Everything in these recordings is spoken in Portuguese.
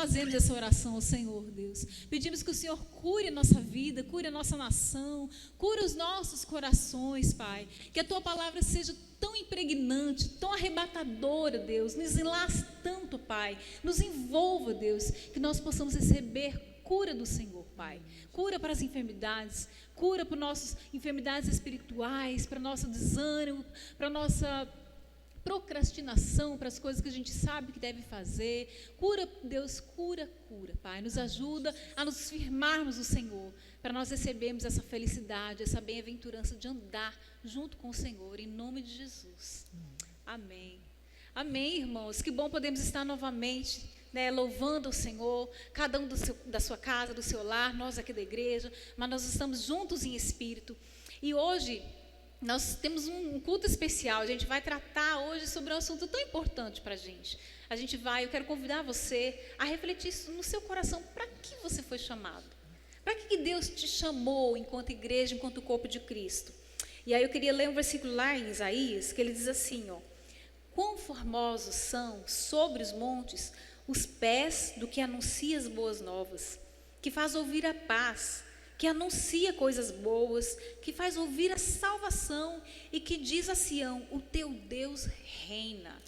fazemos essa oração ao Senhor, Deus. Pedimos que o Senhor cure a nossa vida, cure a nossa nação, cure os nossos corações, Pai. Que a Tua palavra seja tão impregnante, tão arrebatadora, Deus. Nos enlace tanto, Pai. Nos envolva, Deus. Que nós possamos receber cura do Senhor, Pai. Cura para as enfermidades, cura para nossas enfermidades espirituais, para nosso desânimo, para nossa procrastinação, para as coisas que a gente sabe que deve fazer. Cura, Deus, cura, Pai. Nos ajuda a nos firmarmos no Senhor, para nós recebermos essa felicidade, essa bem-aventurança de andar junto com o Senhor, em nome de Jesus. Amém. Amém, irmãos. Que bom podemos estar novamente, louvando o Senhor, cada um da sua casa, do seu lar, nós aqui da igreja, mas nós estamos juntos em espírito. E hoje nós temos um culto especial. A gente vai tratar hoje sobre um assunto tão importante para a gente. Eu quero convidar você a refletir no seu coração, para que você foi chamado? Para que Deus te chamou enquanto igreja, enquanto corpo de Cristo? E aí eu queria ler um versículo lá em Isaías, que ele diz assim, quão formosos são sobre os montes os pés do que anuncia as boas novas, que faz ouvir a paz, que anuncia coisas boas, que faz ouvir a salvação e que diz a Sião, o teu Deus reina.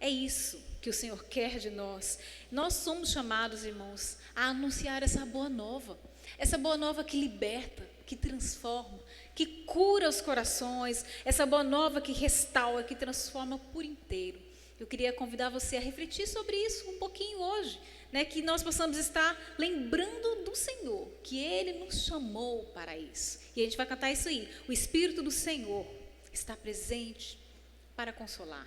É isso que o Senhor quer de nós. Nós somos chamados, irmãos, a anunciar essa boa nova que liberta, que transforma, que cura os corações, essa boa nova que restaura, que transforma por inteiro. Eu queria convidar você a refletir sobre isso um pouquinho hoje, que nós possamos estar lembrando do Senhor, que Ele nos chamou para isso. E a gente vai cantar isso aí. O Espírito do Senhor está presente para consolar.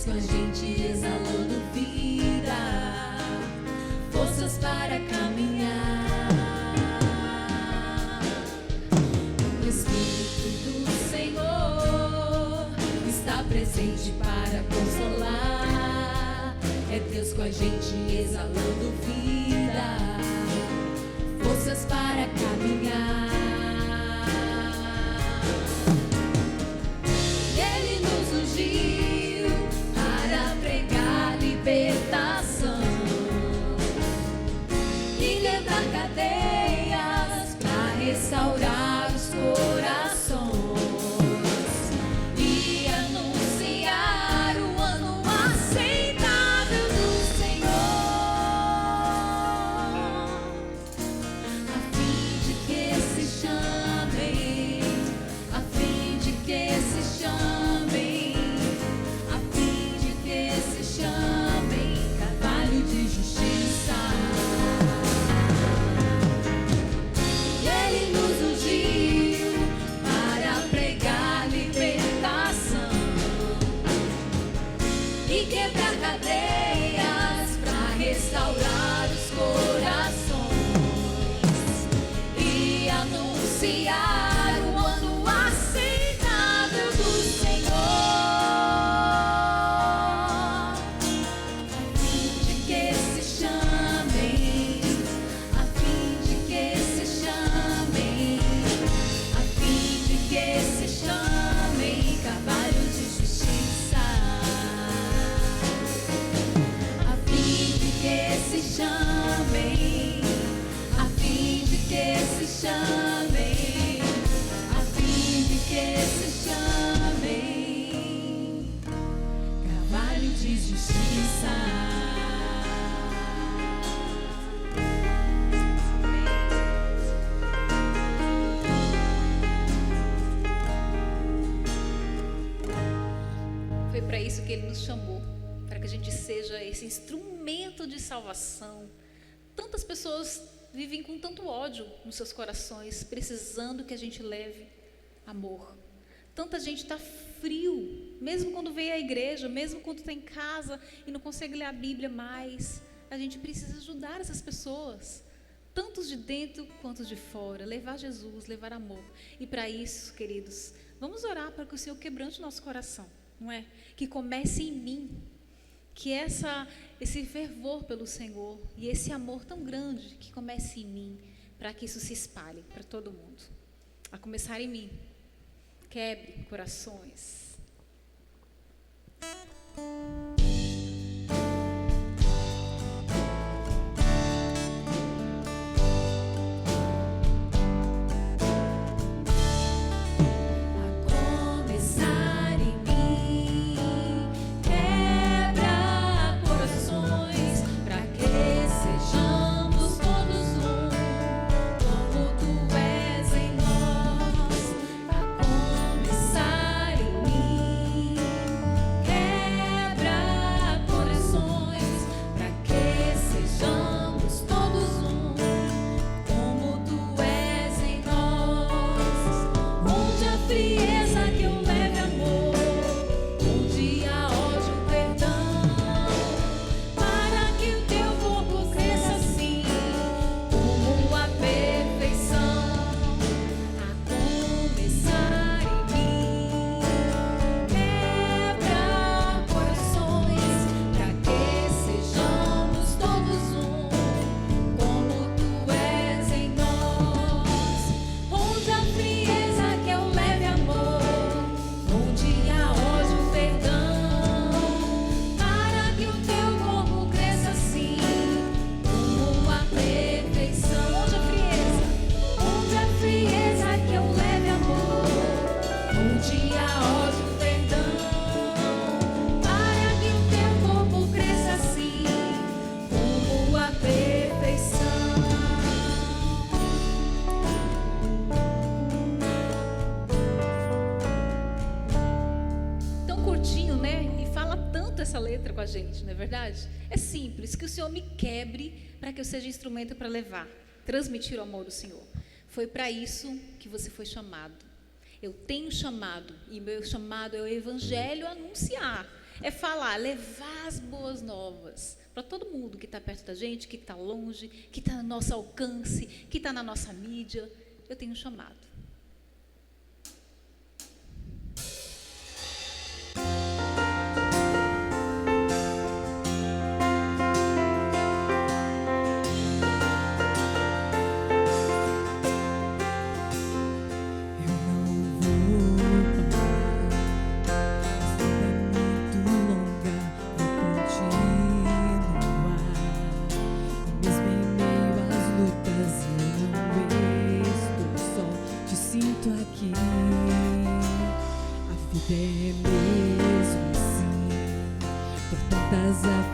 com a gente, exalando vida, forças para caminhar. O Espírito do Senhor está presente para consolar. É Deus com a gente, exalando vida, forças para caminhar. Ele nos ungiu para pregar libertação e quebrar cadeias, para restaurar os corações e anunciar o ano aceitável do Senhor, a fim de que se chamem, a fim de que se chamem, a fim de que se chamem carvalho de justiça. E Ele nos ungiu para pregar libertação e quebrar cadeias, para restaurar os corações e anunciar o ano aceitável do Senhor, a fim de que se chamem, a fim de que se chamem, a fim de que se chamem carvalho de justiça, a fim de que se chamem, a fim de que se chamem, a fim de que se chamem carvalho de justiça. Foi para isso que Ele nos chamou, para que a gente seja esse instrumento de salvação. Tantas pessoas vivem com tanto ódio nos seus corações, precisando que a gente leve amor. Tanta gente está frio, mesmo quando veio à igreja, mesmo quando está em casa e não consegue ler a Bíblia mais. A gente precisa ajudar essas pessoas, tantos de dentro quanto de fora, levar Jesus, levar amor. E para isso, queridos, vamos orar para que o Senhor quebrante o nosso coração, não é? Que comece em mim, que esse fervor pelo Senhor e esse amor tão grande que comece em mim, para que isso se espalhe para todo mundo. A começar em mim. Quebre corações. essa letra com a gente, não é verdade? É simples, que o Senhor me quebre para que eu seja instrumento para levar, transmitir o amor do Senhor. Foi para isso que você foi chamado. Eu tenho chamado, e meu chamado é o evangelho a anunciar. é falar, levar as boas novas para todo mundo que está perto da gente, que está longe, que está no nosso alcance, que está na nossa mídia. Eu tenho um chamado.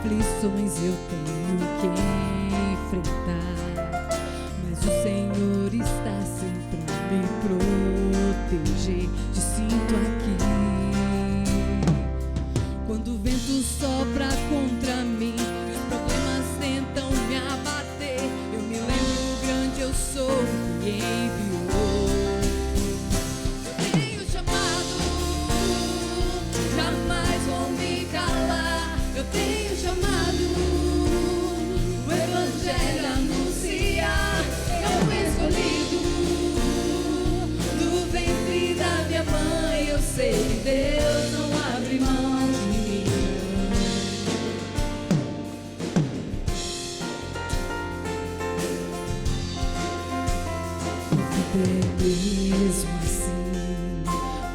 Aflições eu tenho que enfrentar, mas o Senhor está sempre a me proteger. Te sinto aqui. Quando o vento sopra contra mim, os problemas tentam me abater, eu me lembro o grande eu sou que enviou. Eu tenho chamado, jamais vou me calar. Eu tenho chamado, o Evangelho anunciar. Eu fui escolhido do ventre da minha mãe. Eu sei que Deus não abre mão de mim. Mesmo assim,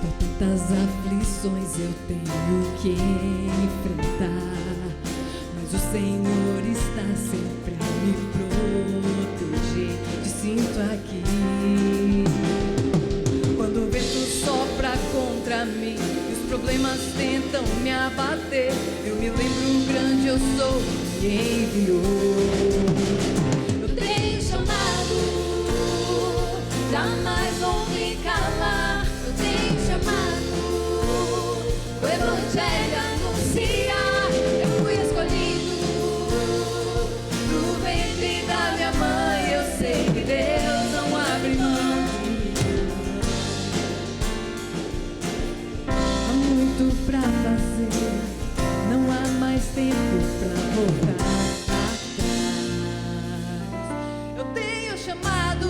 por tantas aflições eu tenho que enfrentar, mas o Senhor está sempre a me proteger. Te sinto aqui. Quando o vento sopra contra mim, os problemas tentam me abater, eu me lembro o grande eu sou que enviou. Eu tenho chamado, jamais vou me calar. Eu tenho chamado, o Evangelho anunciar. Eu fui escolhido do ventre da minha mãe. Eu sei que Deus não abre mão de mim. Há muito pra fazer, não há mais tempo pra voltar atrás. Eu tenho chamado,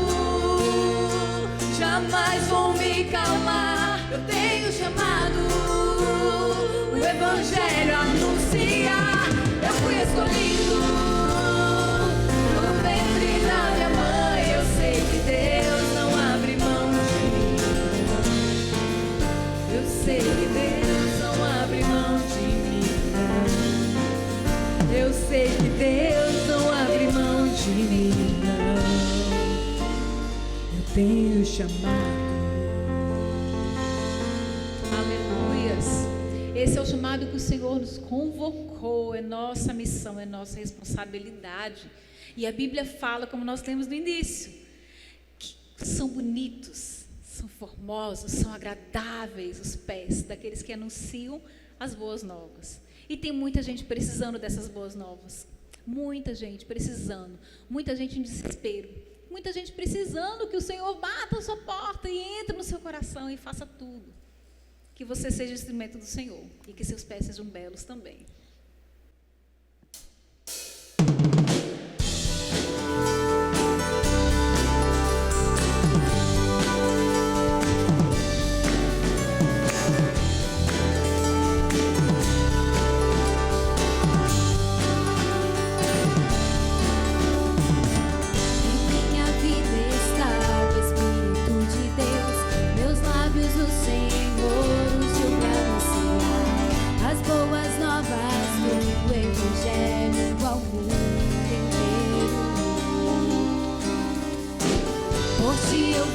jamais vou me calar. Eu tenho chamado, o Evangelho anunciar. Eu fui escolhido no ventre da minha mãe. Eu sei que Deus não abre mão de mim. Eu sei que Deus não abre mão de mim. Eu sei que Deus não abre mão de mim. Tenho chamado. Aleluias. Esse é o chamado que o Senhor nos convocou. É nossa missão, é nossa responsabilidade. E a Bíblia fala, como nós lemos no início, que são bonitos, são formosos, são agradáveis os pés daqueles que anunciam as boas novas. E tem muita gente precisando dessas boas novas. Muita gente precisando. Muita gente em desespero. Muita gente precisando que o Senhor bata a sua porta e entre no seu coração e faça tudo. Que você seja instrumento do Senhor e que seus pés sejam belos também.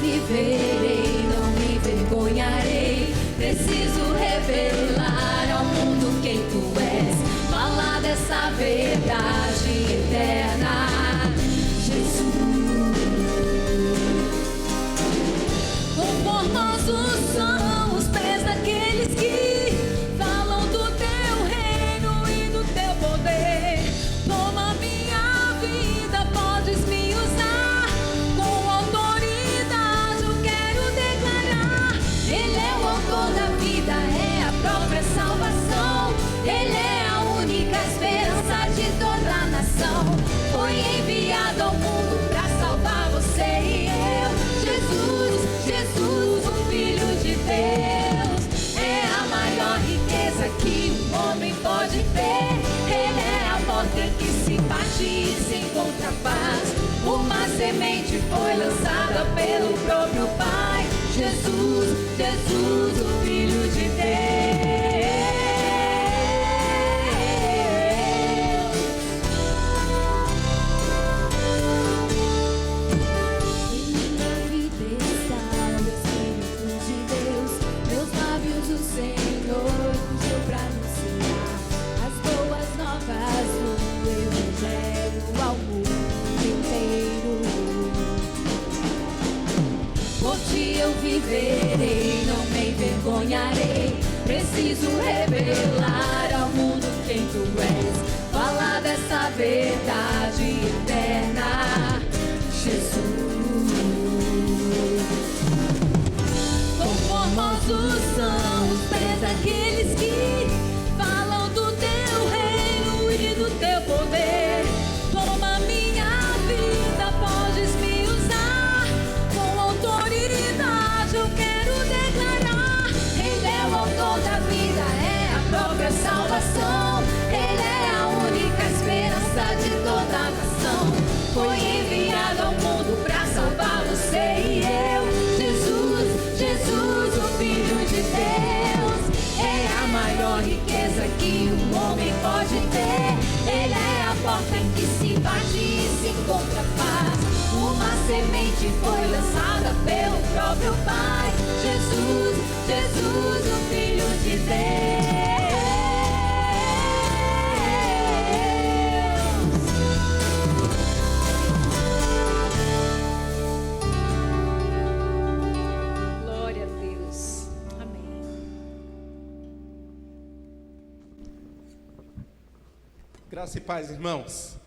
Viverei, não me envergonharei. Preciso revelar ao mundo quem tu és. Falar dessa verdade eterna, Jesus. Conformosos são os pés daqueles que falam do teu reino e do teu poder. Toma minha vida, podes me usar com autoridade. Ele é o autor da vida, semente foi lançada pelo próprio Pai. Jesus, Jesus, o Filho de Deus. Em minha vida está o Espírito de Deus. Meus lábios o Senhor ungiu pra anunciar as boas novas do Evangelho ao mundo inteiro. Por ti eu viverei, não me envergonharei. Preciso revelar ao mundo quem tu és. Falar dessa verdade eterna, Jesus. Quão formosos são os pés daqueles que falam do teu reino e do teu poder. Toma minha vida, podes me usar. Com autoridade eu quero declarar: Ele é o autor da vida, é a própria salvação. Ele é a única esperança de toda a nação. Foi enviado ao mundo pra salvar você e eu. Jesus, Jesus, o Filho de Deus. É a maior riqueza que um homem pode ter. Ele é a porta em que se bate e se encontra paz. Uma semente foi lançada pelo próprio Pai. Jesus, Jesus, o Filho de Deus. Glória a Deus. Amém. Graça e paz, irmãos.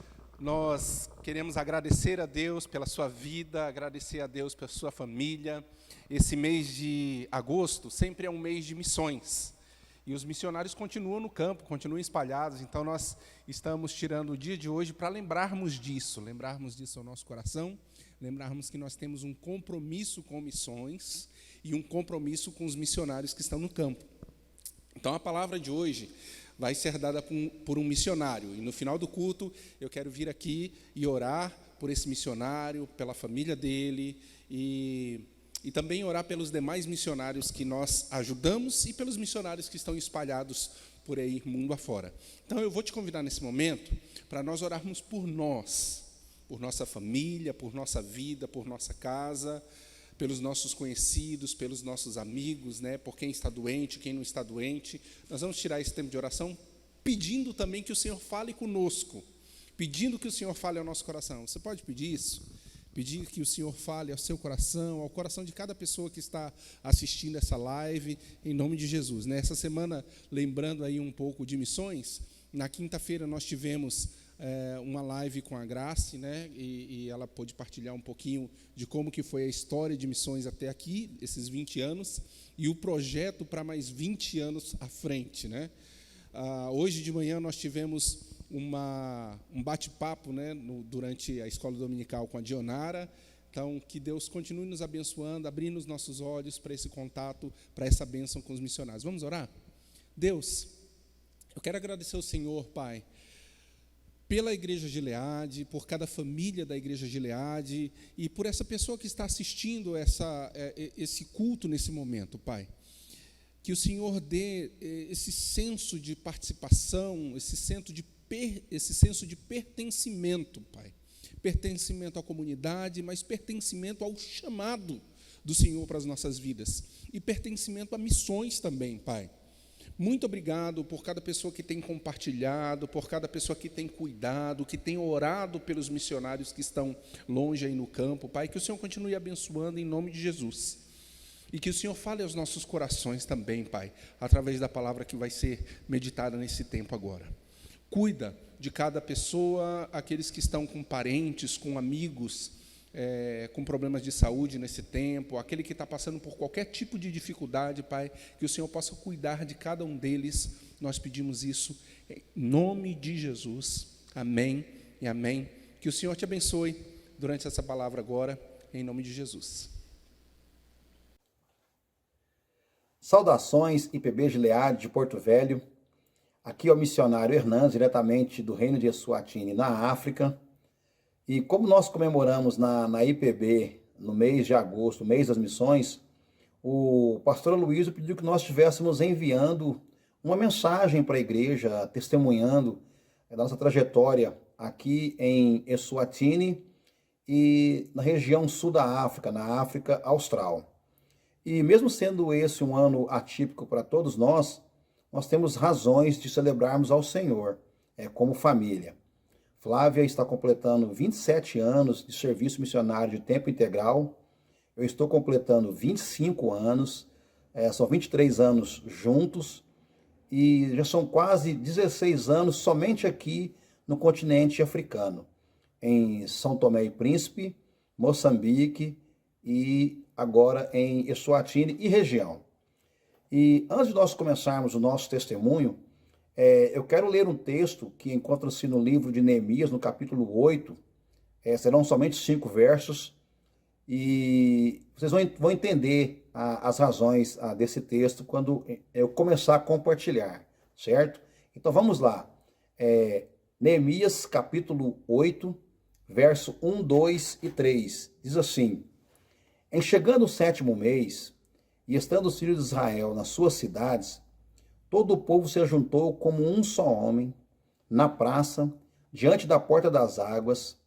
Nós queremos agradecer a Deus pela sua vida, agradecer a Deus pela sua família. Esse mês de agosto sempre é um mês de missões. E os missionários continuam no campo, continuam espalhados. Então, nós estamos tirando o dia de hoje para lembrarmos disso ao nosso coração, lembrarmos que nós temos um compromisso com missões e um compromisso com os missionários que estão no campo. Então, a palavra de hoje vai ser dada por um missionário. E no final do culto, eu quero vir aqui e orar por esse missionário, pela família dele e também orar pelos demais missionários que nós ajudamos e pelos missionários que estão espalhados por aí, mundo afora. Então, eu vou te convidar nesse momento para nós orarmos por nós, por nossa família, por nossa vida, por nossa casa, pelos nossos conhecidos, pelos nossos amigos, né, por quem está doente, quem não está doente. Nós vamos tirar esse tempo de oração pedindo também que o Senhor fale conosco, pedindo que o Senhor fale ao nosso coração. Você pode pedir isso? Pedir que o Senhor fale ao seu coração, ao coração de cada pessoa que está assistindo essa live, em nome de Jesus. Nessa semana, lembrando aí um pouco de missões, na quinta-feira nós tivemos uma live com a Grace, né, e ela pôde partilhar um pouquinho de como que foi a história de missões até aqui, esses 20 anos, e o projeto para mais 20 anos à frente, né. Hoje de manhã nós tivemos um bate-papo, né, durante a escola dominical com a Dionara. Então, que Deus continue nos abençoando, abrindo os nossos olhos para esse contato, para essa bênção com os missionários. Vamos orar? Deus, eu quero agradecer ao Senhor, Pai, pela Igreja Gileade, por cada família da Igreja Gileade e por essa pessoa que está assistindo esse culto nesse momento, Pai. Que o Senhor dê esse senso de participação, esse senso de pertencimento, Pai. Pertencimento à comunidade, mas pertencimento ao chamado do Senhor para as nossas vidas. E pertencimento a missões também, Pai. Muito obrigado por cada pessoa que tem compartilhado, por cada pessoa que tem cuidado, que tem orado pelos missionários que estão longe aí no campo, Pai. Que o Senhor continue abençoando em nome de Jesus. E que o Senhor fale aos nossos corações também, Pai, através da palavra que vai ser meditada nesse tempo agora. Cuida de cada pessoa, aqueles que estão com parentes, com amigos, com problemas de saúde nesse tempo, aquele que está passando por qualquer tipo de dificuldade, Pai, que o Senhor possa cuidar de cada um deles. Nós pedimos isso em nome de Jesus. Amém e amém. Que o Senhor te abençoe durante essa palavra agora, em nome de Jesus. Saudações, IPB Gileade de Porto Velho. Aqui é o missionário Hernandes, diretamente do reino de Eswatini, na África. E como nós comemoramos na IPB, no mês de agosto, mês das missões, o pastor Aloysio pediu que nós estivéssemos enviando uma mensagem para a igreja, testemunhando da nossa trajetória aqui em Eswatini e na região sul da África, na África Austral. E mesmo sendo esse um ano atípico para todos nós temos razões de celebrarmos ao Senhor, como família. Flávia está completando 27 anos de serviço missionário de tempo integral. Eu estou completando 25 anos, são 23 anos juntos, e já são quase 16 anos somente aqui no continente africano, em São Tomé e Príncipe, Moçambique e agora em Eswatini e região. E antes de nós começarmos o nosso testemunho, eu quero ler um texto que encontra-se no livro de Neemias, no capítulo 8, serão somente 5 versos, e vocês vão entender as razões desse texto quando eu começar a compartilhar, certo? Então vamos lá. Neemias capítulo 8, verso 1, 2 e 3, diz assim: Em chegando o 7º mês, e estando os filhos de Israel nas suas cidades, todo o povo se ajuntou como um só homem, na praça, diante da porta das águas,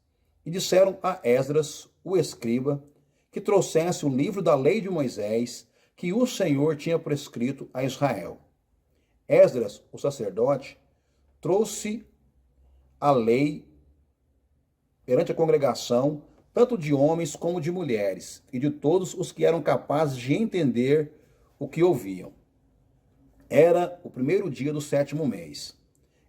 e disseram a Esdras, o escriba, que trouxesse o livro da lei de Moisés, que o Senhor tinha prescrito a Israel. Esdras, o sacerdote, trouxe a lei perante a congregação, tanto de homens como de mulheres, e de todos os que eram capazes de entender o que ouviam. Era o 1º dia do 7º mês.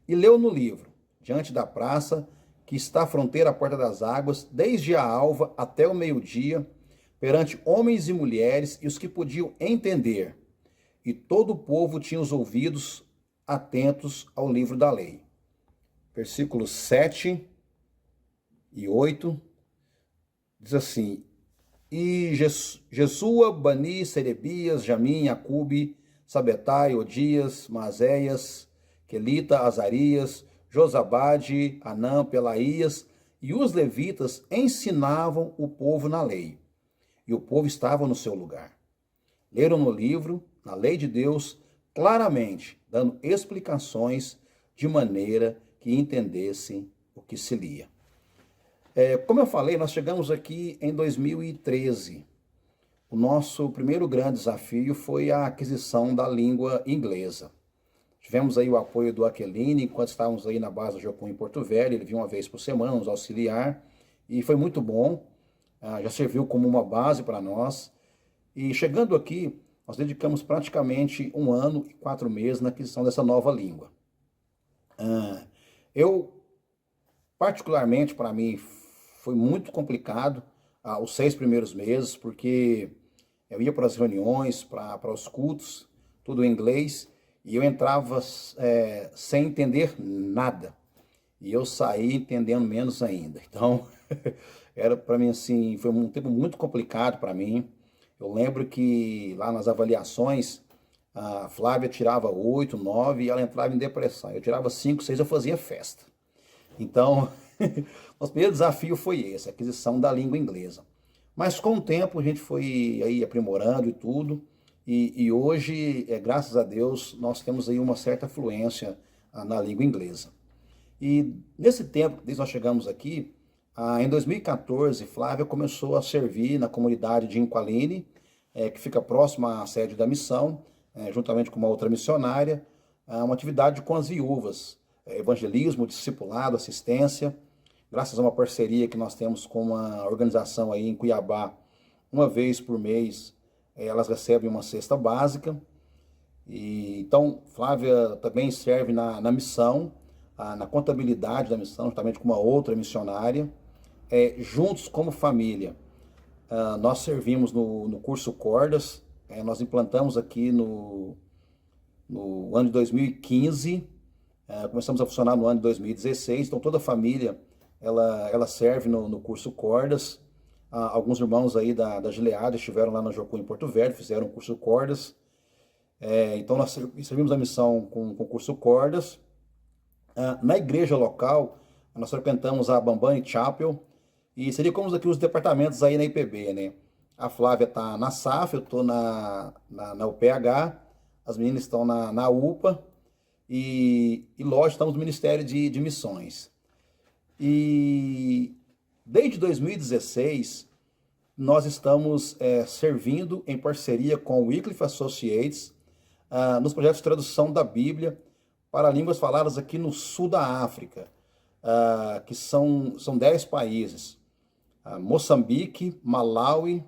E leu no livro, diante da praça, que está à fronteira à porta das águas, desde a alva até o meio-dia, perante homens e mulheres e os que podiam entender. E todo o povo tinha os ouvidos atentos ao livro da lei. Versículos 7 e 8, diz assim: E Jesua, Bani, Serebias, Jamim, Acube, Sabetai, Odias, Maséias, Quelita, Azarias, Josabade, Anã, Pelaías e os levitas ensinavam o povo na lei. E o povo estava no seu lugar. Leram no livro, na lei de Deus, claramente, dando explicações de maneira que entendessem o que se lia. Como eu falei, nós chegamos aqui em 2013. O nosso primeiro grande desafio foi a aquisição da língua inglesa. Tivemos aí o apoio do Aqueline, enquanto estávamos aí na base do Jocum em Porto Velho. Ele vinha uma vez por semana nos auxiliar e foi muito bom. Já serviu como uma base para nós. E chegando aqui, nós dedicamos praticamente 1 ano e 4 meses na aquisição dessa nova língua. Particularmente para mim, foi muito complicado os 6 primeiros meses, porque eu ia para as reuniões, para os cultos, tudo em inglês, e eu entrava sem entender nada. E eu saí entendendo menos ainda. Então, era para mim assim, foi um tempo muito complicado para mim. Eu lembro que lá nas avaliações, a Flávia tirava 8, 9 e ela entrava em depressão. Eu tirava 5, 6, eu fazia festa. Então, nosso primeiro desafio foi esse, a aquisição da língua inglesa. Mas com o tempo a gente foi aí aprimorando e tudo, e hoje, graças a Deus, nós temos aí uma certa fluência na língua inglesa. E nesse tempo, desde nós chegamos aqui, em 2014, Flávia começou a servir na comunidade de Inqualine, que fica próxima à sede da missão, juntamente com uma outra missionária, uma atividade com as viúvas, evangelismo, discipulado, assistência, graças a uma parceria que nós temos com uma organização aí em Cuiabá. Uma vez por mês, elas recebem uma cesta básica. E então, Flávia também serve na missão, na contabilidade da missão, juntamente com uma outra missionária, juntos como família. Nós servimos no curso Cordas, nós implantamos aqui no ano de 2015, começamos a funcionar no ano de 2016, então toda a família ela serve no curso Cordas. Alguns irmãos aí da Gilead estiveram lá na Jocum em Porto Velho, fizeram o curso Cordas. Então nós servimos a missão com o curso Cordas. Na igreja local, nós frequentamos a Bambani Chapel, E seria como aqui os departamentos aí na IPB, né? A Flávia está na SAF, eu estou na UPH, as meninas estão na UPA e lógico, estamos no Ministério de Missões. E desde 2016, nós estamos servindo em parceria com o Wycliffe Associates nos projetos de tradução da Bíblia para línguas faladas aqui no sul da África, que são 10 países. Moçambique, Malawi,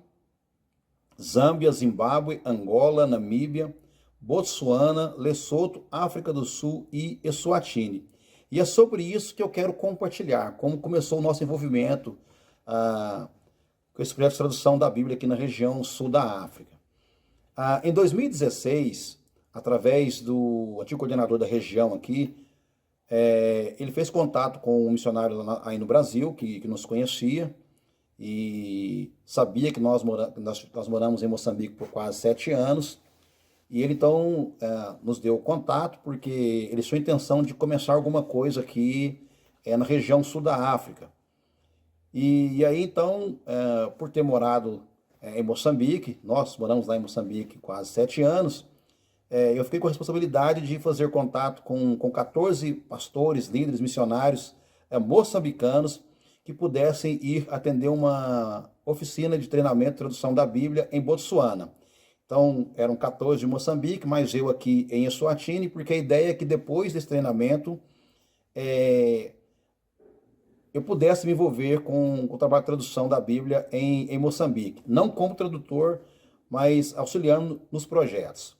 Zâmbia, Zimbábue, Angola, Namíbia, Botsuana, Lesoto, África do Sul e Eswatini. E é sobre isso que eu quero compartilhar, como começou o nosso envolvimento com esse projeto de tradução da Bíblia aqui na região sul da África. Em 2016, através do antigo coordenador da região aqui, ele fez contato com um missionário aí no Brasil, que nos conhecia, e sabia que nós moramos em Moçambique por quase 7 anos, e ele então nos deu contato, porque ele tinha a intenção de começar alguma coisa aqui na região sul da África. E aí então, por ter morado em Moçambique, nós moramos lá em Moçambique quase 7 anos, eu fiquei com a responsabilidade de fazer contato com 14 pastores, líderes, missionários moçambicanos que pudessem ir atender uma oficina de treinamento e tradução da Bíblia em Botsuana. Então, eram 14 de Moçambique, mas eu aqui em Eswatini, porque a ideia é que depois desse treinamento eu pudesse me envolver com o trabalho de tradução da Bíblia em Moçambique. Não como tradutor, mas auxiliando nos projetos.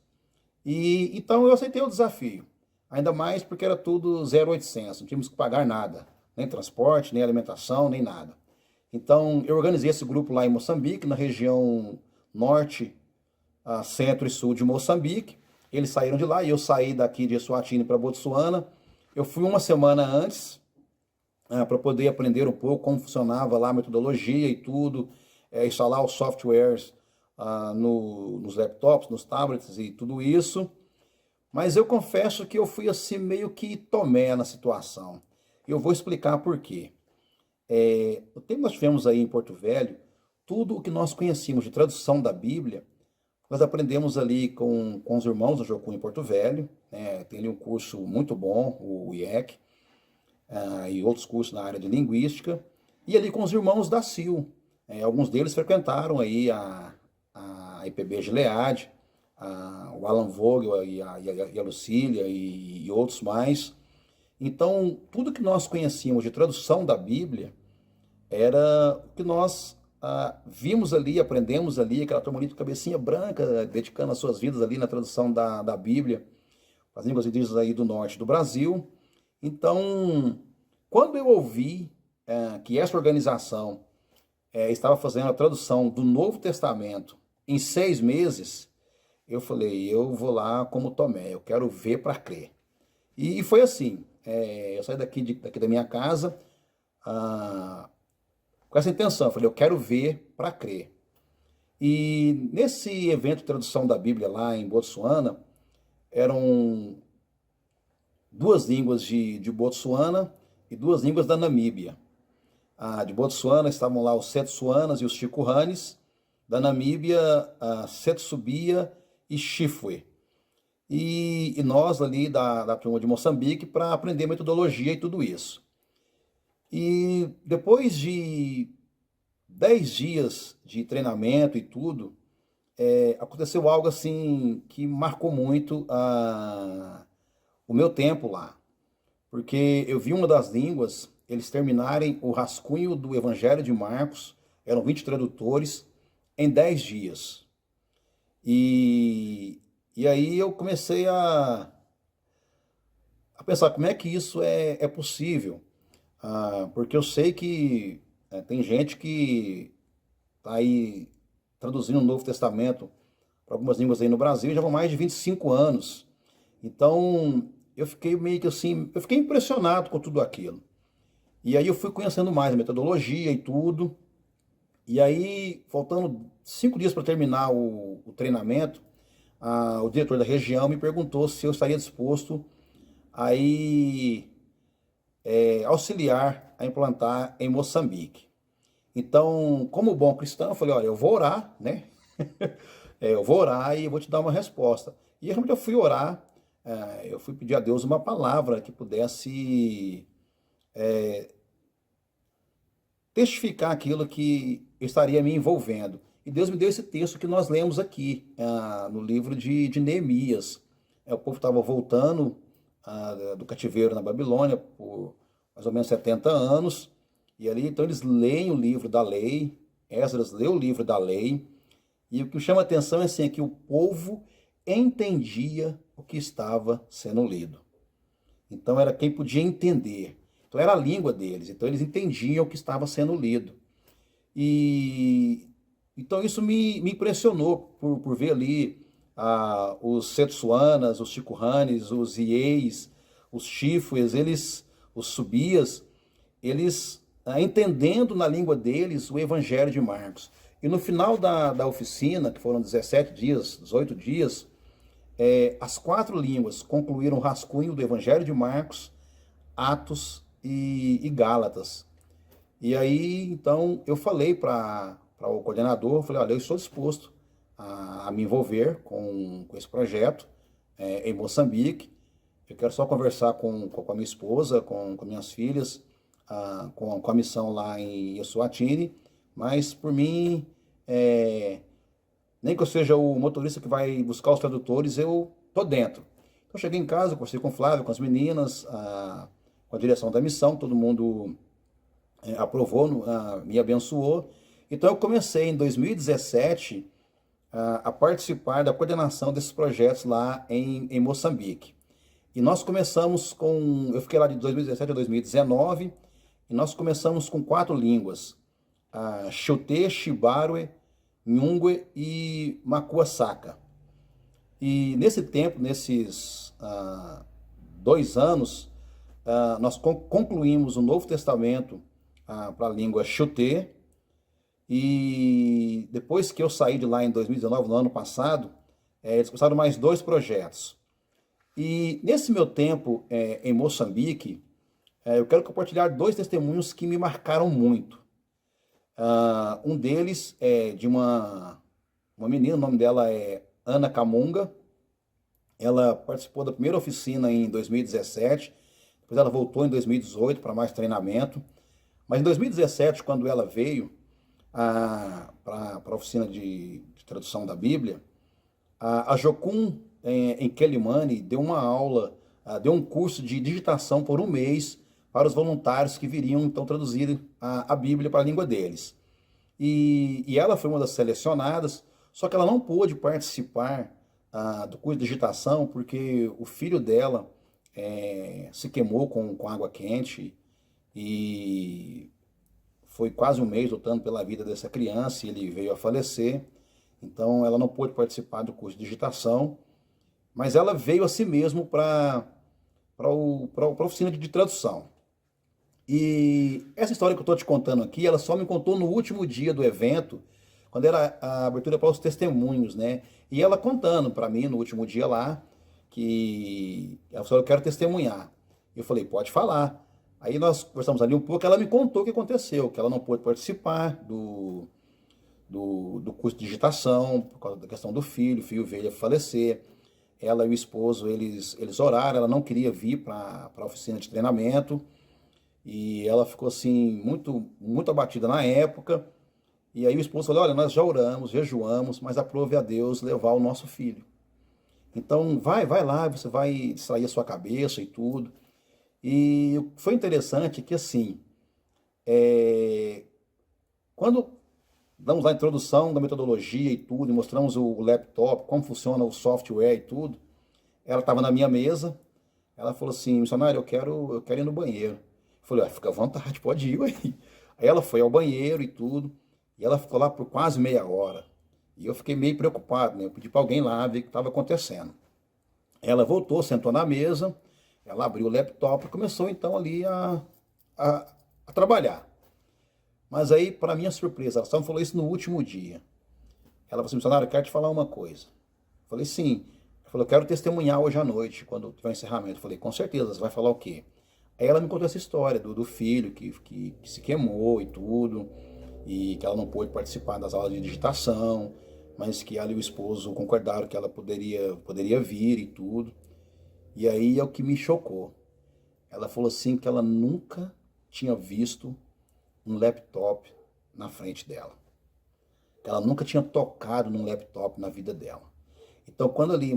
E então eu aceitei o desafio, ainda mais porque era tudo 0,800, não tínhamos que pagar nada, nem transporte, nem alimentação, nem nada. Então eu organizei esse grupo lá em Moçambique, na região norte, centro e sul de Moçambique. Eles saíram de lá e eu saí daqui de Eswatini para Botsuana. Eu fui uma semana antes para poder aprender um pouco como funcionava lá a metodologia e tudo, instalar os softwares nos laptops, nos tablets e tudo isso. Mas eu confesso que eu fui assim meio que Tomé na situação. Eu vou explicar por quê. O tempo que nós tivemos aí em Porto Velho, tudo o que nós conhecíamos de tradução da Bíblia, nós aprendemos ali com os irmãos do Jocum em Porto Velho. Tem ali um curso muito bom, o IEC, e outros cursos na área de linguística, e ali com os irmãos da CIL. Alguns deles frequentaram aí a IPB Gilead, o Alan Vogel e a Lucília e outros mais. Então, tudo que nós conhecíamos de tradução da Bíblia era o que nós vimos ali, aprendemos ali, aquela turma ali de cabecinha branca, dedicando as suas vidas ali na tradução da Bíblia, as línguas indígenas aí do norte do Brasil. Então, quando eu ouvi que essa organização estava fazendo a tradução do Novo Testamento em 6 meses, eu falei, eu vou lá como Tomé, eu quero ver para crer. E foi assim, eu saí daqui da minha casa com essa intenção, eu falei, eu quero ver para crer. E nesse evento de tradução da Bíblia lá em Botsuana, eram 2 línguas de Botsuana e 2 línguas da Namíbia. De Botsuana estavam lá os Setsuanas e os Chikurranes, da Namíbia, Setsubia e Chifwe. E nós ali da turma de Moçambique para aprender metodologia e tudo isso. E depois de 10 dias de treinamento e tudo, aconteceu algo assim que marcou muito o meu tempo lá. Porque eu vi uma das línguas, eles terminarem o rascunho do Evangelho de Marcos, eram 20 tradutores, em 10 dias. E aí eu comecei a pensar como é que isso é possível. Porque eu sei que tem gente que está aí traduzindo o Novo Testamento para algumas línguas aí no Brasil já há mais de 25 anos. Então eu fiquei meio que assim, eu fiquei impressionado com tudo aquilo. E aí eu fui conhecendo mais a metodologia e tudo. E aí, faltando 5 dias para terminar o treinamento, o diretor da região me perguntou se eu estaria disposto a ir auxiliar a implantar em Moçambique. Então, como bom cristão, eu falei, olha, eu vou orar, né? Eu vou orar e vou te dar uma resposta. E realmente eu fui orar, eu fui pedir a Deus uma palavra que pudesse testificar aquilo que estaria me envolvendo. E Deus me deu esse texto que nós lemos aqui, no livro de Neemias. O povo estava voltando do cativeiro na Babilônia por mais ou menos 70 anos, e ali então eles leem o livro da lei, Esdras lê o livro da lei, e o que chama a atenção é, assim, é que o povo entendia o que estava sendo lido. Então era quem podia entender. Então era a língua deles, então eles entendiam o que estava sendo lido. E então isso me impressionou por ver ali os Setsuanas, os Chikurranes, os Ieis, os Chifues, os Subias, eles entendendo na língua deles o Evangelho de Marcos. E no final da oficina, que foram 17 dias, 18 dias, as 4 línguas concluíram o rascunho do Evangelho de Marcos, Atos e Gálatas. E aí, então, eu falei para o coordenador, eu falei, olha, eu estou disposto a me envolver com esse projeto em Moçambique. Eu quero só conversar com a minha esposa, com minhas filhas, com a missão lá em Eswatini, mas por mim, nem que eu seja o motorista que vai buscar os tradutores, eu tô dentro. Então cheguei em casa, conversei com o Flávio, com as meninas, com a direção da missão, todo mundo aprovou, me abençoou. Então eu comecei em 2017 a participar da coordenação desses projetos lá em Moçambique. E nós começamos eu fiquei lá de 2017 a 2019, e nós começamos com 4 línguas, Xote, Xibarwe, Nhungwe e Makuasaka. E nesse tempo, nesses 2 anos, nós concluímos o Novo Testamento para a língua Xote, e depois que eu saí de lá em 2019, no ano passado, eles começaram mais 2 projetos. E nesse meu tempo em Moçambique, eu quero compartilhar 2 testemunhos que me marcaram muito. Um deles é de uma menina, o nome dela é Ana Camunga. Ela participou da primeira oficina em 2017, depois ela voltou em 2018 para mais treinamento. Mas em 2017, quando ela veio para a oficina de tradução da Bíblia, a Jocum em Quelimane deu uma aula, deu um curso de digitação por 1 mês para os voluntários que viriam então traduzir a Bíblia para a língua deles. E ela foi uma das selecionadas, só que ela não pôde participar do curso de digitação porque o filho dela se queimou com água quente e foi quase 1 mês lutando pela vida dessa criança e ele veio a falecer. Então ela não pôde participar do curso de digitação, mas ela veio a si mesmo para a oficina de tradução. E essa história que eu estou te contando aqui, ela só me contou no último dia do evento, quando era a abertura para os testemunhos, né? E ela contando para mim no último dia lá, que ela falou, eu quero testemunhar. Eu falei, pode falar. Aí nós conversamos ali um pouco, ela me contou o que aconteceu, que ela não pôde participar do curso de digitação, por causa da questão do filho, o filho veio a falecer. Ela e o esposo, eles oraram, ela não queria vir para a oficina de treinamento. E ela ficou assim, muito, muito abatida na época. E aí o esposo falou, olha, nós já oramos, jejuamos, mas aprove a Deus levar o nosso filho. Então vai lá, você vai distrair a sua cabeça e tudo. E foi interessante que assim, quando damos lá a introdução da metodologia e tudo, e mostramos o laptop, como funciona o software e tudo, ela estava na minha mesa, ela falou assim, missionário, eu quero ir no banheiro. Eu falei, fica à vontade, pode ir aí. Aí ela foi ao banheiro e tudo, e ela ficou lá por quase meia hora. E eu fiquei meio preocupado, né? Eu pedi para alguém lá ver o que estava acontecendo. Ela voltou, sentou na mesa, ela abriu o laptop e começou então ali a trabalhar. Mas aí, para minha surpresa, ela só me falou isso no último dia. Ela falou assim, missionário, eu quero te falar uma coisa. Eu falei, sim. Ela falou, eu quero testemunhar hoje à noite, quando tiver encerramento. Eu falei, com certeza, você vai falar o quê? Aí ela me contou essa história do filho que se queimou e tudo. e que ela não pôde participar das aulas de digitação, mas que ela e o esposo concordaram que ela poderia vir e tudo. E aí é o que me chocou. Ela falou assim que ela nunca tinha visto um laptop na frente dela. Que ela nunca tinha tocado num laptop na vida dela. Então, quando ali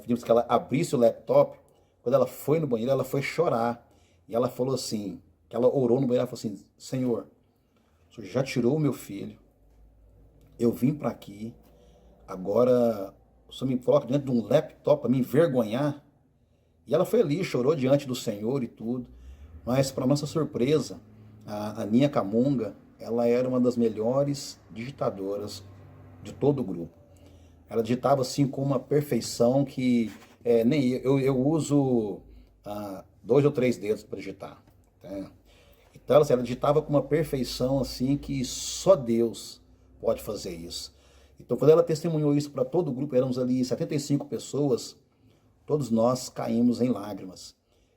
pedimos que ela abrisse o laptop, quando ela foi no banheiro, ela foi chorar. E ela falou assim, que ela orou no banheiro, ela falou assim, Senhor, o Senhor já tirou o meu filho, eu vim para aqui, agora o Senhor me coloca diante de um laptop para me envergonhar. E ela foi ali, chorou diante do Senhor e tudo. Mas, para nossa surpresa, a Aninha Camunga, ela era uma das melhores digitadoras de todo o grupo. Ela digitava assim com uma perfeição que nem eu uso 2 ou 3 dedos para digitar. Tá? Então ela digitava com uma perfeição assim que só Deus pode fazer isso. Então quando ela testemunhou isso para todo o grupo, éramos ali 75 pessoas, todos nós caímos em lágrimas.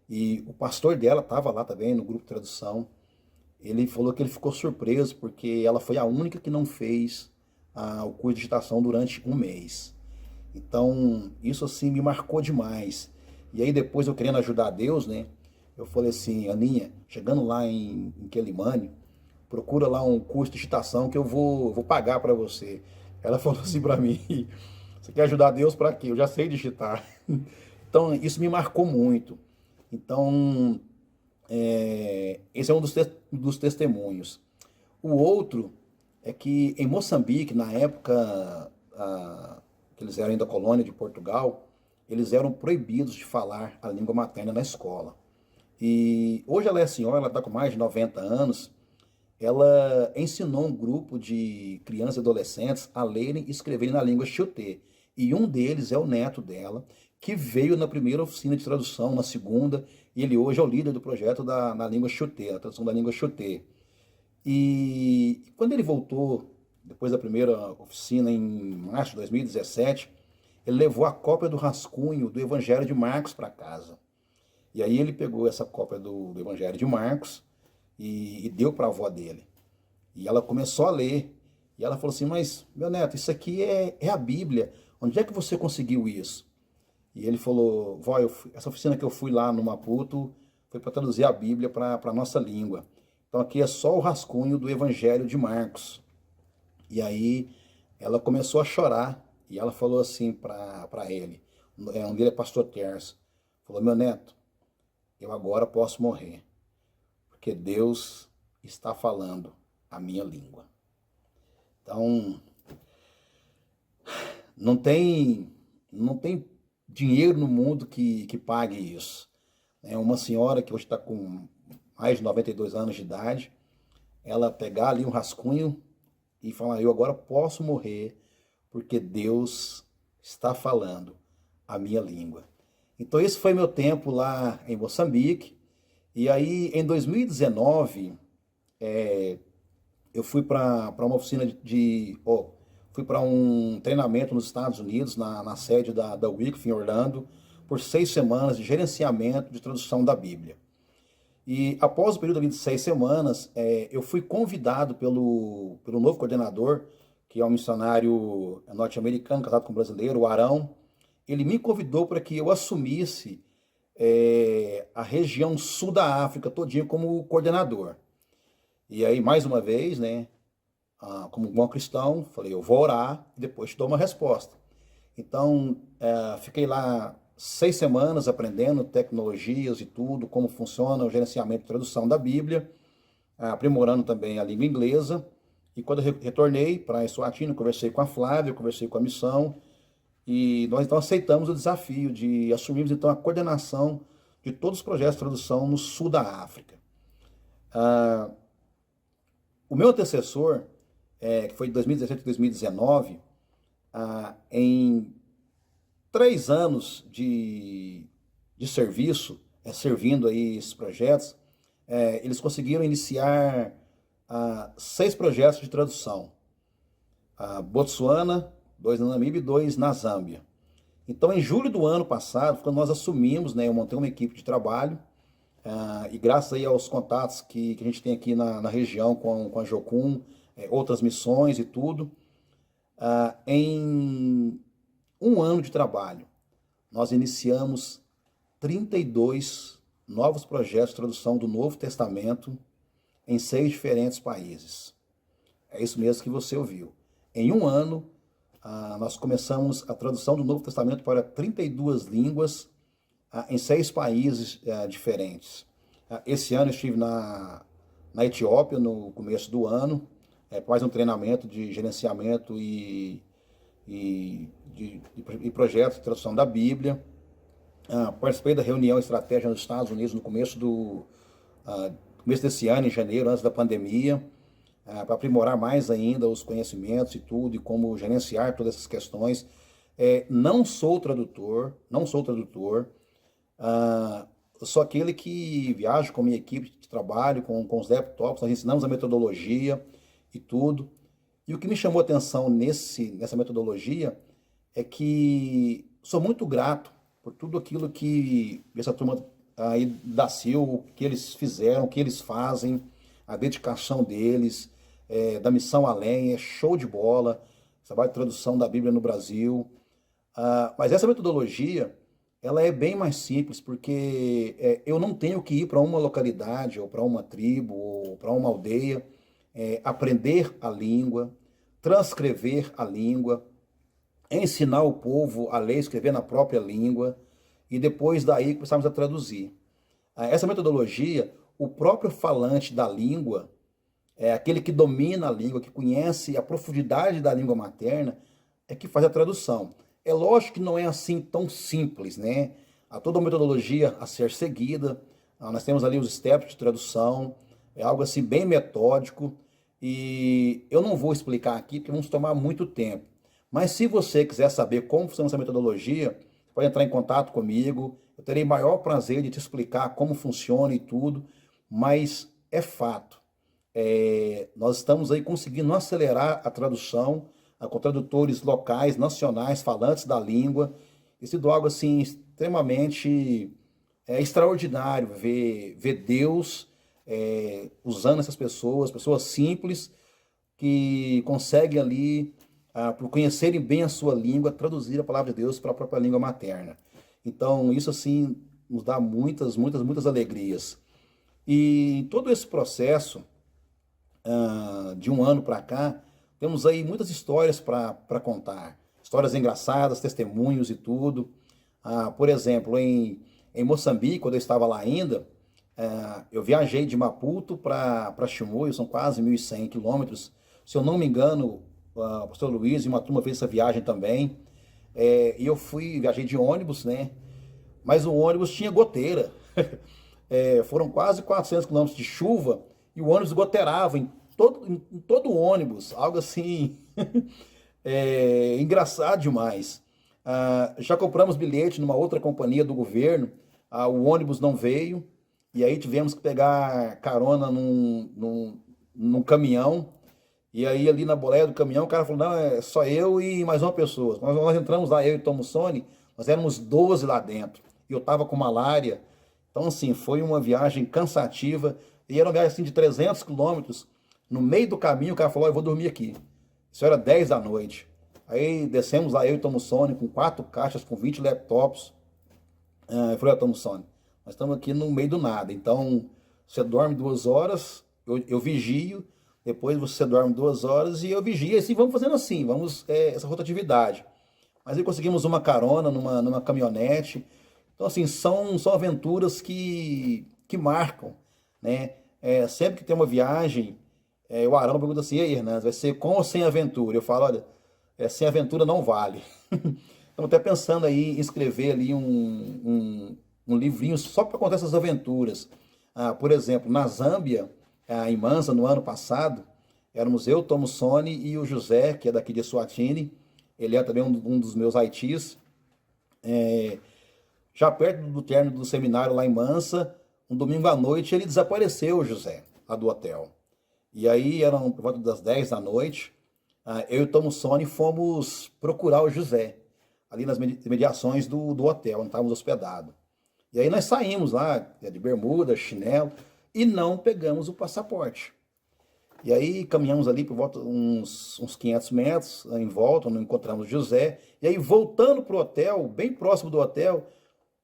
E o pastor dela estava lá também no grupo de tradução. Ele falou que ele ficou surpreso porque ela foi a única que não fez o curso de digitação durante um mês. Então, isso assim me marcou demais. E aí depois eu querendo ajudar a Deus, né? Eu falei assim, Aninha, chegando lá em Quelimane, procura lá um curso de digitação que eu vou pagar para você. Ela falou assim para mim, você quer ajudar a Deus para quê? Eu já sei digitar. Então, isso me marcou muito. Então, esse é um dos testemunhos. O outro é que em Moçambique, na época que eles eram ainda colônia de Portugal, eles eram proibidos de falar a língua materna na escola. E hoje ela é senhora, ela está com mais de 90 anos, ela ensinou um grupo de crianças e adolescentes a lerem e escreverem na língua Xioté. E um deles é o neto dela, que veio na primeira oficina de tradução, na segunda, e ele hoje é o líder do projeto na língua Xioté, a tradução da língua Xioté. E quando ele voltou, depois da primeira oficina, em março de 2017, ele levou a cópia do rascunho do Evangelho de Marcos para casa. E aí ele pegou essa cópia do Evangelho de Marcos e deu para a avó dele. E ela começou a ler. E ela falou assim, mas, meu neto, isso aqui é a Bíblia. Onde é que você conseguiu isso? E ele falou, vó, essa oficina que eu fui lá no Maputo foi para traduzir a Bíblia para a nossa língua. Então aqui é só o rascunho do Evangelho de Marcos. E aí ela começou a chorar e ela falou assim para ele, um dele é pastor Terço, falou, meu neto, eu agora posso morrer, porque Deus está falando a minha língua. Então, não tem dinheiro no mundo que pague isso. É uma senhora que hoje está com mais de 92 anos de idade, ela pegar ali um rascunho e falar, eu agora posso morrer porque Deus está falando a minha língua. Então esse foi meu tempo lá em Moçambique. E aí em 2019, eu fui para uma oficina fui para um treinamento nos Estados Unidos, na sede da Wycliffe em Orlando, por 6 semanas de gerenciamento de tradução da Bíblia. E após o período de 6 semanas, eu fui convidado pelo novo coordenador, que é um missionário norte-americano, casado com um brasileiro, o Arão. Ele me convidou para que eu assumisse a região sul da África todinha como coordenador. E aí, mais uma vez, né, como bom cristão, falei, eu vou orar e depois te dou uma resposta. Então, fiquei lá 6 semanas aprendendo tecnologias e tudo, como funciona o gerenciamento e tradução da Bíblia, aprimorando também a língua inglesa. E quando eu retornei para Eswatini, conversei com a Flávia, conversei com a missão, e nós então aceitamos o desafio de assumirmos então a coordenação de todos os projetos de tradução no sul da África. O meu antecessor, que foi de 2017 a 2019, em 3 anos de serviço, servindo aí esses projetos, eles conseguiram iniciar 6 projetos de tradução. Botsuana, 2 na Namíbia e 2 na Zâmbia. Então, em julho do ano passado, quando nós assumimos, né, eu montei uma equipe de trabalho, e graças aí aos contatos que a gente tem aqui na região com a Jocum, outras missões e tudo. Em um ano de trabalho, nós iniciamos 32 novos projetos de tradução do Novo Testamento em 6 diferentes países. É isso mesmo que você ouviu. Em um ano, nós começamos a tradução do Novo Testamento para 32 línguas em 6 países diferentes. Esse ano eu estive na Etiópia, no começo do ano, mais um treinamento de gerenciamento e projetos de tradução da Bíblia. Participei da reunião estratégia nos Estados Unidos no começo desse ano, em janeiro, antes da pandemia, para aprimorar mais ainda os conhecimentos e tudo, e como gerenciar todas essas questões. Não sou tradutor, eu sou aquele que viaja com a minha equipe de trabalho, com os laptops, nós ensinamos a metodologia e tudo. E o que me chamou a atenção nessa metodologia é que sou muito grato por tudo aquilo que essa turma aí da Sil, que eles fizeram, que eles fazem, a dedicação deles, da Missão Além, é show de bola, trabalho de tradução da Bíblia no Brasil. Mas essa metodologia, ela é bem mais simples, porque eu não tenho que ir para uma localidade, ou para uma tribo, ou para uma aldeia, aprender a língua, transcrever a língua, ensinar o povo a ler e escrever na própria língua, e depois daí começarmos a traduzir. Essa metodologia, o próprio falante da língua, aquele que domina a língua, que conhece a profundidade da língua materna, é que faz a tradução. É lógico que não é assim tão simples, né? Há toda uma metodologia a ser seguida, nós temos ali os steps de tradução, é algo assim bem metódico, e eu não vou explicar aqui porque vamos tomar muito tempo. Mas se você quiser saber como funciona essa metodologia, pode entrar em contato comigo, eu terei maior prazer de te explicar como funciona e tudo, mas é fato. Nós estamos aí conseguindo acelerar a tradução com tradutores locais, nacionais, falantes da língua. Isso é algo assim extremamente extraordinário, ver Deus usando essas pessoas simples, que conseguem ali, por conhecerem bem a sua língua, traduzir a palavra de Deus para a própria língua materna. Então, isso assim nos dá muitas alegrias. E todo esse processo, de um ano para cá, temos aí muitas histórias para contar. Histórias engraçadas, testemunhos e tudo. Por exemplo, em Moçambique, quando eu estava lá ainda, eu viajei de Maputo para Chimoio, são quase 1.100 quilômetros. Se eu não me engano, o pastor Luiz e uma turma fez essa viagem também. E eu viajei de ônibus, né? Mas o ônibus tinha goteira. Foram quase 400 quilômetros de chuva e o ônibus goteirava em todo o ônibus. Algo assim, engraçado demais. Já compramos bilhete numa outra companhia do governo, o ônibus não veio, e aí tivemos que pegar carona num caminhão, e aí ali na boleia do caminhão o cara falou, não, é só eu e mais uma pessoa. Nós entramos lá, eu e Tom Mussoni, nós éramos 12 lá dentro, e eu estava com malária. Então assim, foi uma viagem cansativa, e era uma viagem assim de 300 quilômetros. No meio do caminho o cara falou, eu vou dormir aqui. Isso era 10 da noite. Aí descemos lá, eu e Tom Mussoni, com 4 caixas, com 20 laptops. Eu falei, Tom Mussoni, nós estamos aqui no meio do nada, então você dorme 2 horas, eu vigio, depois você dorme 2 horas e eu vigio, e assim vamos fazendo assim, essa rotatividade. Mas aí conseguimos uma carona numa caminhonete. Então assim, são aventuras que marcam, né? Sempre que tem uma viagem, o Arão pergunta assim, e aí, Hernandes, vai ser com ou sem aventura? Eu falo, olha, sem aventura não vale. Estamos até pensando aí em escrever ali um livrinho só para contar essas aventuras. Por exemplo, na Zâmbia, em Mansa, no ano passado, éramos eu, Tom Mussoni e o José, que é daqui de Eswatini. Ele é também um dos meus Haitis. Já perto do término do seminário lá em Mansa, um domingo à noite, ele desapareceu, o José, lá do hotel. E aí, eram por volta das 10 da noite, eu e o Tom Mussoni fomos procurar o José, ali nas mediações do hotel, onde estávamos hospedados. E aí nós saímos lá, de bermuda, chinelo, e não pegamos o passaporte. E aí caminhamos ali por volta uns 500 metros em volta, não encontramos José. E aí voltando para o hotel, bem próximo do hotel,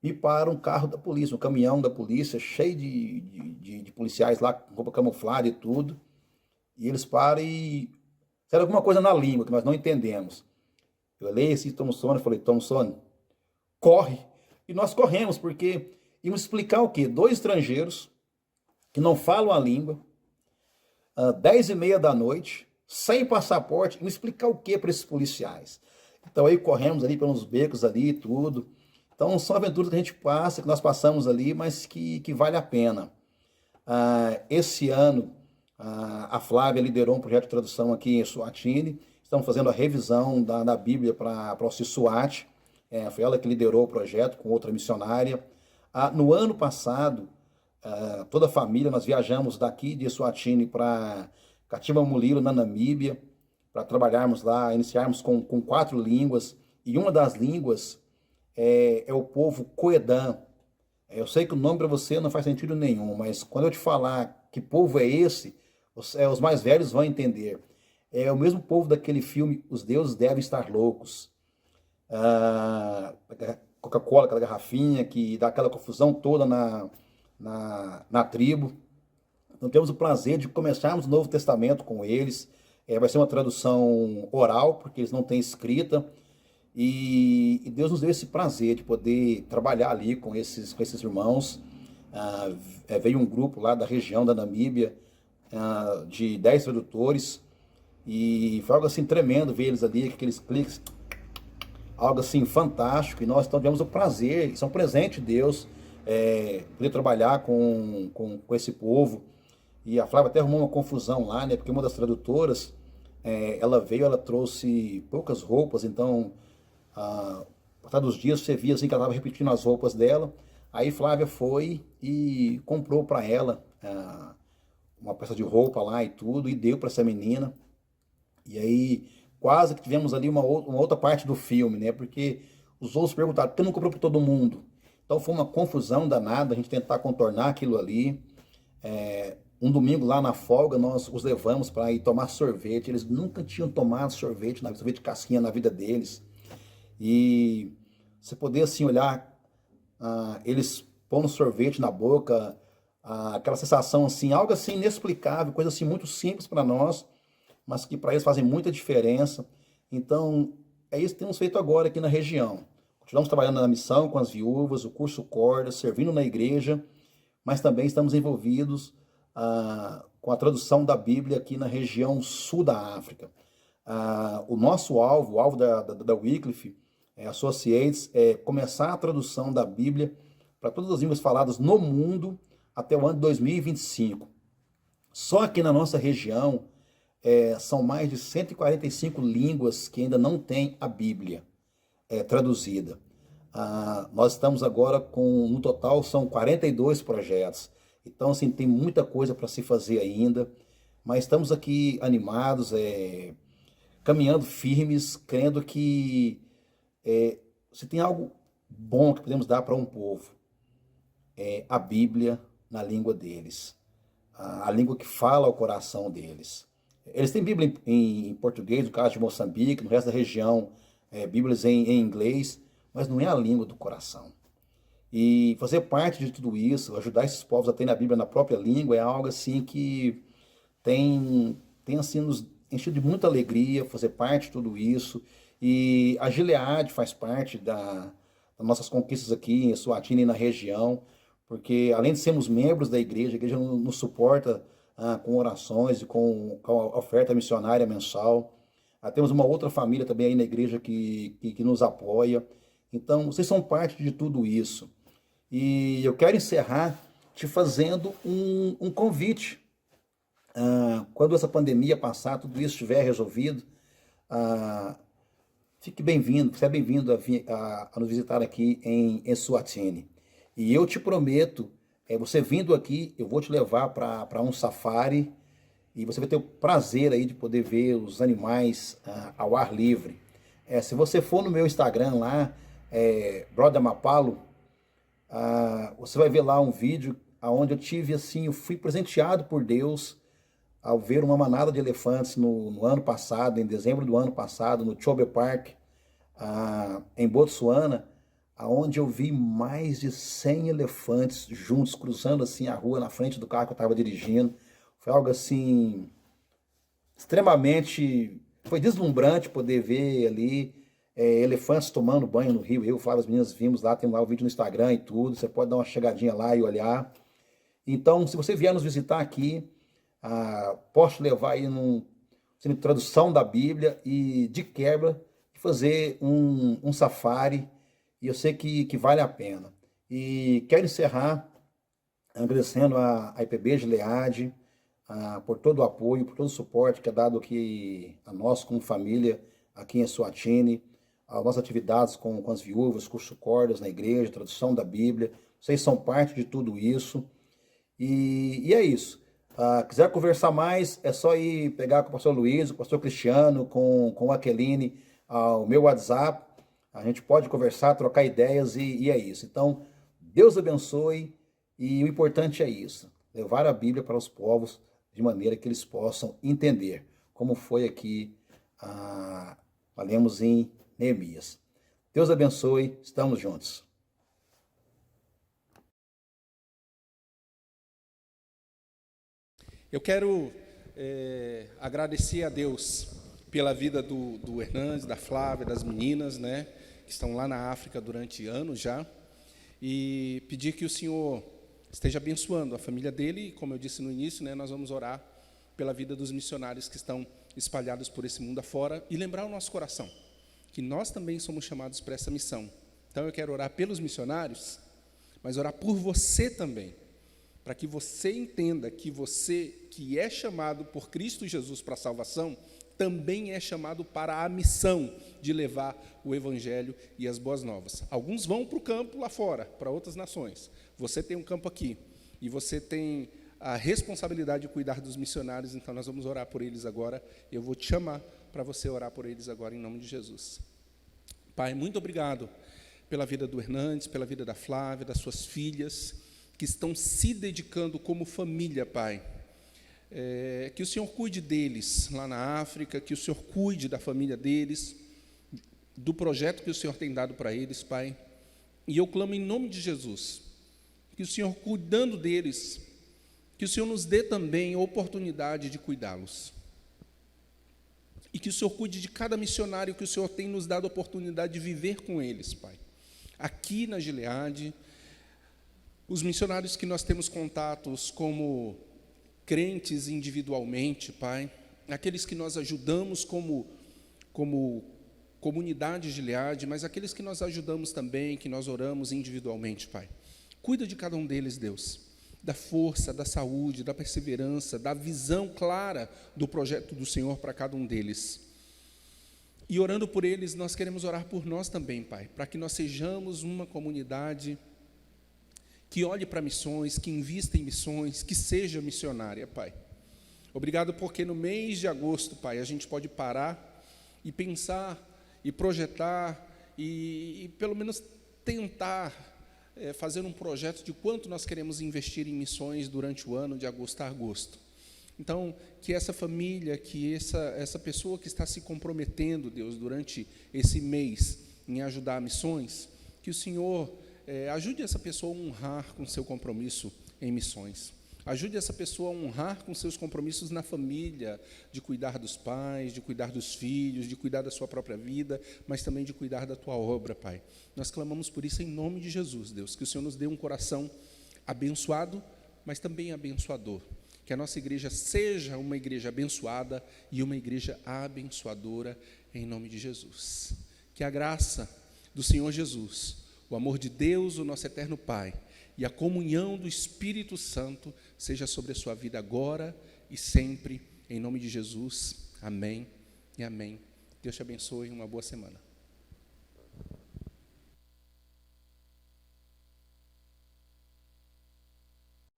me para um carro da polícia, um caminhão da polícia, cheio de policiais lá, com roupa camuflada e tudo. E eles param e disseram alguma coisa na língua que nós não entendemos. Eu olhei esse Thomson e falei, Thomson, corre. E nós corremos, porque íamos explicar o quê? Dois estrangeiros que não falam a língua, 10h30 da noite, sem passaporte, íamos explicar o quê para esses policiais? Então aí corremos ali pelos becos ali e tudo. Então são aventuras que a gente passa, que nós passamos ali, mas que vale a pena. Esse ano, a Flávia liderou um projeto de tradução aqui em Eswatini. Estamos fazendo a revisão da Bíblia para o Swat. Foi ela que liderou o projeto com outra missionária. No ano passado, toda a família, nós viajamos daqui de Eswatini para Katima Mulilo, na Namíbia, para trabalharmos lá, iniciarmos com 4 línguas. E uma das línguas é o povo Coedã. Eu sei que o nome para você não faz sentido nenhum, mas quando eu te falar que povo é esse, os mais velhos vão entender. É o mesmo povo daquele filme Os Deuses Devem Estar Loucos. Coca-Cola, aquela garrafinha que dá aquela confusão toda na tribo. Então temos o prazer de começarmos o Novo Testamento com eles. Vai ser uma tradução oral, porque eles não têm escrita. E Deus nos deu esse prazer de poder trabalhar ali com esses irmãos. Veio um grupo lá da região da Namíbia, de 10 tradutores, e foi algo assim tremendo ver eles ali, aqueles cliques, algo assim fantástico. E nós então tivemos o prazer, isso é um presente de Deus, poder trabalhar com esse povo. E a Flávia até arrumou uma confusão lá, né? Porque uma das tradutoras, ela trouxe poucas roupas, então passar dos dias você via assim que ela estava repetindo as roupas dela. Aí Flávia foi e comprou para ela uma peça de roupa lá e tudo, e deu para essa menina. E aí quase que tivemos ali uma outra parte do filme, né? Porque os outros perguntaram, por que não comprou para todo mundo? Então foi uma confusão danada, a gente tentar contornar aquilo ali. Um domingo lá na folga, nós os levamos para ir tomar sorvete. Eles nunca tinham tomado sorvete de casquinha na vida deles. E você poder assim olhar eles pondo sorvete na boca, aquela sensação assim, algo assim inexplicável, coisa assim muito simples para nós, mas que para eles fazem muita diferença. Então é isso que temos feito agora aqui na região. Continuamos trabalhando na missão com as viúvas, o curso Corda, servindo na igreja, mas também estamos envolvidos com a tradução da Bíblia aqui na região sul da África. O nosso alvo, o alvo da Wycliffe Associates, é começar a tradução da Bíblia para todas as línguas faladas no mundo até o ano de 2025. Só aqui na nossa região são mais de 145 línguas que ainda não têm a Bíblia traduzida. Nós estamos agora no total, são 42 projetos. Então, assim, tem muita coisa para se fazer ainda, mas estamos aqui animados, caminhando firmes, crendo que se tem algo bom que podemos dar para um povo, a Bíblia na língua deles, a língua que fala ao coração deles. Eles têm Bíblia em português, no caso de Moçambique, no resto da região, Bíblias em inglês, mas não é a língua do coração. E fazer parte de tudo isso, ajudar esses povos a terem a Bíblia na própria língua, é algo assim que tem assim, nos enchido de muita alegria fazer parte de tudo isso. E a Gilead faz parte das nossas conquistas aqui em Eswatini e na região, porque além de sermos membros da igreja, a igreja nos suporta com orações e com a oferta missionária mensal. Temos uma outra família também aí na igreja que nos apoia. Então, vocês são parte de tudo isso. E eu quero encerrar te fazendo um convite. Quando essa pandemia passar, tudo isso estiver resolvido, fique bem-vindo, seja bem-vindo a nos visitar aqui em Eswatini. E eu te prometo, você vindo aqui, eu vou te levar para um safari e você vai ter o prazer aí de poder ver os animais ao ar livre. Se você for no meu Instagram lá, Brother Mapalo, você vai ver lá um vídeo onde eu tive assim, eu fui presenteado por Deus ao ver uma manada de elefantes no ano passado, em dezembro do ano passado, no Chobe Park, em Botsuana, aonde eu vi mais de 100 elefantes juntos, cruzando assim a rua na frente do carro que eu estava dirigindo. Foi algo assim extremamente, foi deslumbrante poder ver ali elefantes tomando banho no rio. Eu, Flávio, as meninas vimos lá, tem lá o vídeo no Instagram e tudo, você pode dar uma chegadinha lá e olhar. Então, se você vier nos visitar aqui, posso levar aí tradução da Bíblia e, de quebra, fazer um safari, e eu sei que vale a pena. E quero encerrar agradecendo a IPB Gilead por todo o apoio, por todo o suporte que é dado aqui a nós como família, aqui em Eswatini, as nossas atividades com as viúvas, curso cordas na igreja, tradução da Bíblia. Vocês são parte de tudo isso. E é isso. Quiser conversar mais, é só ir pegar com o pastor Luiz, o pastor Cristiano, com a Aqueline, o meu WhatsApp. A gente pode conversar, trocar ideias e é isso. Então, Deus abençoe, e o importante é isso, levar a Bíblia para os povos de maneira que eles possam entender, como foi aqui, lemos em Neemias. Deus abençoe, estamos juntos. Eu quero agradecer a Deus pela vida do Hernandes, da Flávia, das meninas, né, que estão lá na África durante anos já, e pedir que o Senhor esteja abençoando a família dele. E, como eu disse no início, né, nós vamos orar pela vida dos missionários que estão espalhados por esse mundo afora, e lembrar o nosso coração que nós também somos chamados para essa missão. Então eu quero orar pelos missionários, mas orar por você também, para que você entenda que você, que é chamado por Cristo Jesus para a salvação, também é chamado para a missão de levar o Evangelho e as boas novas. Alguns vão para o campo lá fora, para outras nações. Você tem um campo aqui, e você tem a responsabilidade de cuidar dos missionários, então nós vamos orar por eles agora. Eu vou te chamar para você orar por eles agora, em nome de Jesus. Pai, muito obrigado pela vida do Hernandes, pela vida da Flávia, das suas filhas, que estão se dedicando como família, Pai. Que o Senhor cuide deles lá na África, que o Senhor cuide da família deles, do projeto que o Senhor tem dado para eles, Pai. E eu clamo em nome de Jesus, que o Senhor, cuidando deles, que o Senhor nos dê também a oportunidade de cuidá-los. E que o Senhor cuide de cada missionário que o Senhor tem nos dado a oportunidade de viver com eles, Pai. Aqui na Gilead, os missionários que nós temos contatos como crentes individualmente, Pai, aqueles que nós ajudamos como comunidade Gilead, mas aqueles que nós ajudamos também, que nós oramos individualmente, Pai. Cuida de cada um deles, Deus, da força, da saúde, da perseverança, da visão clara do projeto do Senhor para cada um deles. E orando por eles, nós queremos orar por nós também, Pai, para que nós sejamos uma comunidade que olhe para missões, que invista em missões, que seja missionária, Pai. Obrigado porque no mês de agosto, Pai, a gente pode parar e pensar, e projetar, e pelo menos tentar fazer um projeto de quanto nós queremos investir em missões durante o ano, de agosto a agosto. Então, que essa família, que essa pessoa que está se comprometendo, Deus, durante esse mês em ajudar missões, que o Senhor ajude essa pessoa a honrar com seu compromisso em missões. Ajude essa pessoa a honrar com seus compromissos na família, de cuidar dos pais, de cuidar dos filhos, de cuidar da sua própria vida, mas também de cuidar da tua obra, Pai. Nós clamamos por isso em nome de Jesus, Deus, que o Senhor nos dê um coração abençoado, mas também abençoador. Que a nossa igreja seja uma igreja abençoada e uma igreja abençoadora, em nome de Jesus. Que a graça do Senhor Jesus, o amor de Deus, o nosso eterno Pai, e a comunhão do Espírito Santo seja sobre a sua vida agora e sempre, em nome de Jesus. Amém e amém. Deus te abençoe, uma boa semana.